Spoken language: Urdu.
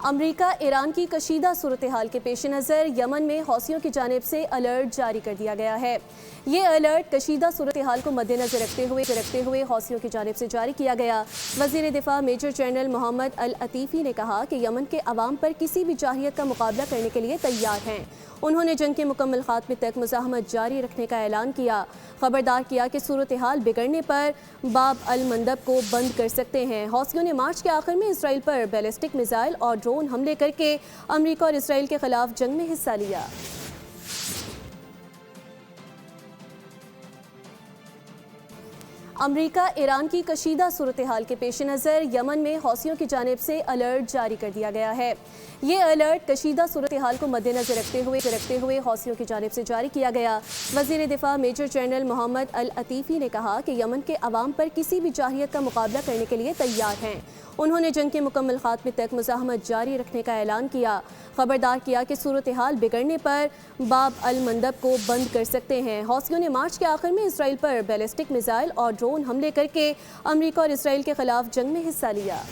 امریکہ ایران کی کشیدہ صورتحال کے پیش نظر یمن میں حوثیوں کی جانب سے الرٹ جاری کر دیا گیا ہے۔ یہ الرٹ کشیدہ صورتحال کو مد نظر رکھتے ہوئے حوثیوں کی جانب سے جاری کیا گیا۔ وزیر دفاع میجر جنرل محمد العتیفی نے کہا کہ یمن کے عوام پر کسی بھی جارحیت کا مقابلہ کرنے کے لیے تیار ہیں۔ انہوں نے جنگ کے مکمل خاتمے تک مزاحمت جاری رکھنے کا اعلان کیا۔ خبردار کیا کہ صورتحال بگڑنے پر باب المندب کو بند کر سکتے ہیں۔ حوثیوں نے مارچ کے آخر میں اسرائیل پر بیلسٹک میزائل اور ڈرون حملے کر کے امریکہ اور اسرائیل کے خلاف جنگ میں حصہ لیا۔ امریکہ ایران کی کشیدہ صورتحال کے پیش نظر یمن میں حوثیوں کی جانب سے الرٹ جاری کر دیا گیا ہے۔ یہ الرٹ کشیدہ صورتحال کو مد نظر رکھتے ہوئے حوثیوں کی جانب سے جاری کیا گیا۔ وزیر دفاع میجر جنرل محمد العتیفی نے کہا کہ یمن کے عوام پر کسی بھی جارحیت کا مقابلہ کرنے کے لیے تیار ہیں۔ انہوں نے جنگ کے مکمل خاتمے تک مزاحمت جاری رکھنے کا اعلان کیا۔ خبردار کیا کہ صورتحال بگڑنے پر باب المندب کو بند کر سکتے ہیں۔ حوثیوں نے مارچ کے آخر میں اسرائیل پر بیلسٹک میزائل اور ڈرون حملے کر کے امریکہ اور اسرائیل کے خلاف جنگ میں حصہ لیا۔